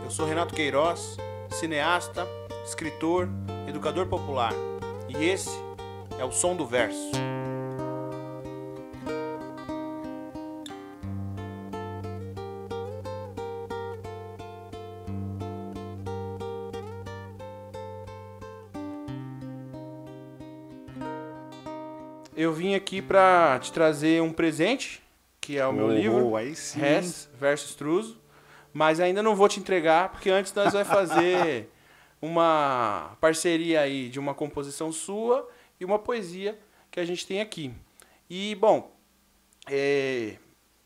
Eu sou Renato Queiroz, cineasta, escritor, educador popular. E esse é o Som do Verso. Eu vim aqui para te trazer um presente, que é o meu livro, aí sim. Hess versus Struzo, mas ainda não vou te entregar, porque antes nós vamos fazer uma parceria aí de uma composição sua e uma poesia que a gente tem aqui. E, bom,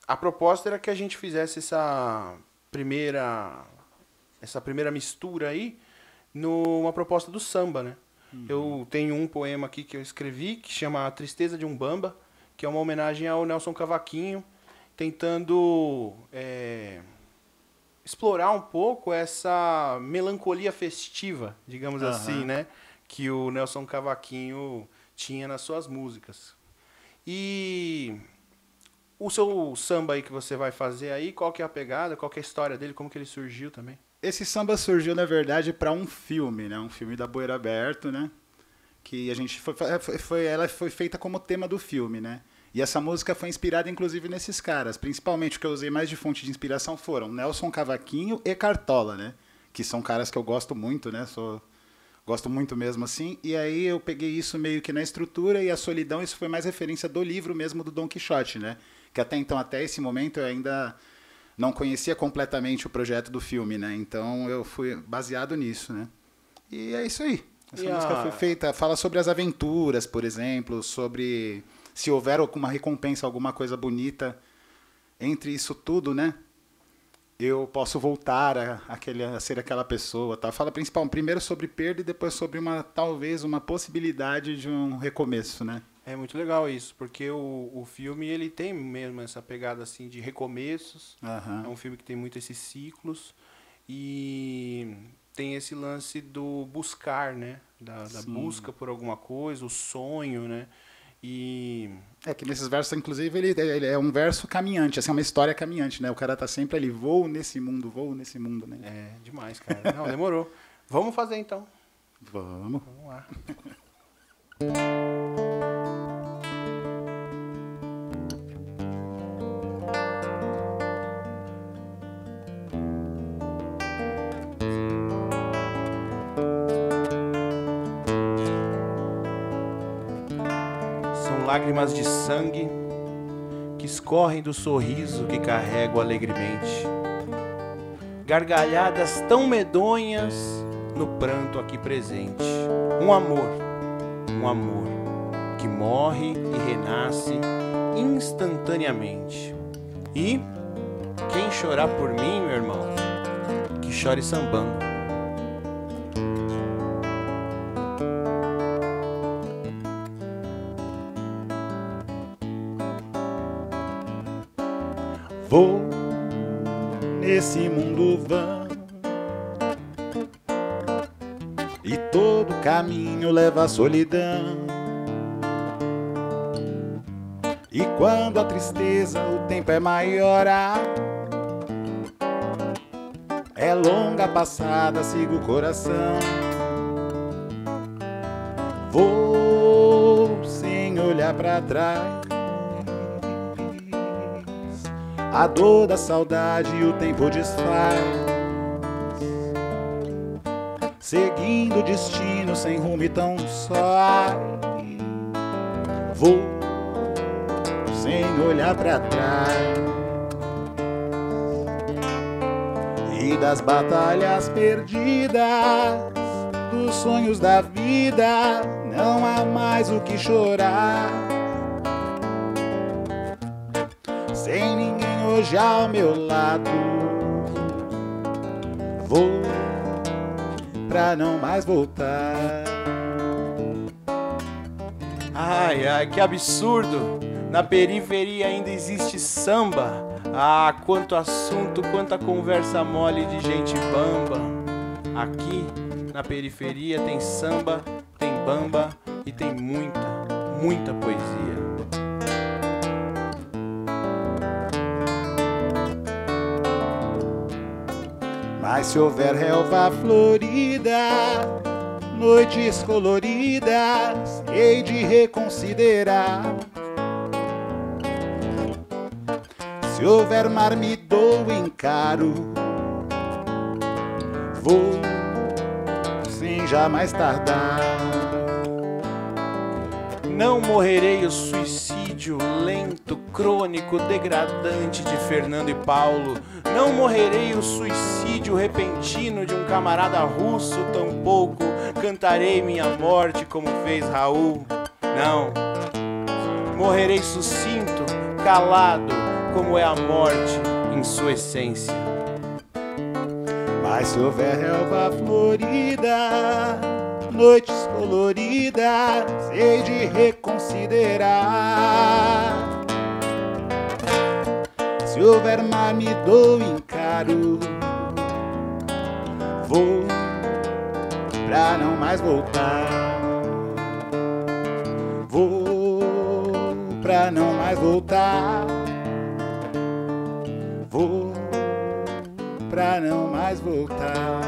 a proposta era que a gente fizesse essa primeira mistura aí numa proposta do samba, né? Eu tenho um poema aqui que eu escrevi, que chama A Tristeza de um Bamba, que é uma homenagem ao Nelson Cavaquinho, tentando explorar um pouco essa melancolia festiva, digamos assim, né? Que o Nelson Cavaquinho tinha nas suas músicas. E o seu samba aí que você vai fazer aí, qual que é a pegada, qual que é a história dele, como que ele surgiu também? Esse samba surgiu, na verdade, para um filme, né? Um filme da Boeira Aberto, né? Que a gente ela foi feita como tema do filme, né? E essa música foi inspirada, inclusive, nesses caras. Principalmente o que eu usei mais de fonte de inspiração foram Nelson Cavaquinho e Cartola, né? Que são caras que eu gosto muito, né? Gosto muito mesmo, assim. E aí eu peguei isso meio que na estrutura e a solidão, isso foi mais referência do livro mesmo do Dom Quixote, né? Que até então, até esse momento, eu ainda não conhecia completamente o projeto do filme, né? Então eu fui baseado nisso, né? E é isso aí. Essa música foi feita, fala sobre as aventuras, por exemplo, sobre se houver alguma recompensa, alguma coisa bonita entre isso tudo, né? Eu posso voltar a ser aquela pessoa, tá? Fala primeiro sobre perda e depois sobre talvez uma possibilidade de um recomeço, né? É muito legal isso, porque o filme ele tem mesmo essa pegada assim de recomeços. É um filme que tem muito esses ciclos e tem esse lance do buscar, né? Da busca por alguma coisa, o sonho, né? E é que nesses versos, inclusive, ele é um verso caminhante, assim, é uma história caminhante, né? O cara tá sempre ali, voo nesse mundo, né? É demais, cara. Não, demorou. Vamos fazer então. Vamos lá. Lágrimas de sangue que escorrem do sorriso que carrego alegremente. Gargalhadas tão medonhas no pranto aqui presente. Um amor que morre e renasce instantaneamente. E quem chorar por mim, meu irmão, que chore sambando. Vou nesse mundo vão e todo caminho leva à solidão. E quando a tristeza o tempo é maior, é longa passada, sigo o coração. Vou sem olhar pra trás, a dor da saudade e o tempo desfaz, seguindo o destino sem rumo e tão só. Vou sem olhar pra trás, e das batalhas perdidas, dos sonhos da vida, não há mais o que chorar. Sem ninguém hoje ao meu lado, vou pra não mais voltar. Ai, ai, que absurdo! Na periferia ainda existe samba. Ah, quanto assunto, quanta conversa mole de gente bamba. Aqui, na periferia, tem samba, tem bamba e tem muita, muita poesia. Mas se houver relva florida, noites coloridas, hei de reconsiderar. Se houver mar, me dou encaro, vou sem jamais tardar. Não morrerei o suicídio lento, crônico, degradante de Fernando e Paulo. Não morrerei o suicídio repentino de um camarada russo, tampouco cantarei minha morte como fez Raul. Não, morrerei sucinto, calado, como é a morte em sua essência. Mas se houver relva florida, noites coloridas, hei de reconsiderar. Se houver mar, me dou encaro, vou pra não mais voltar. Vou pra não mais voltar. Vou pra não mais voltar.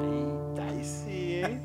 Eita, aí sim, hein?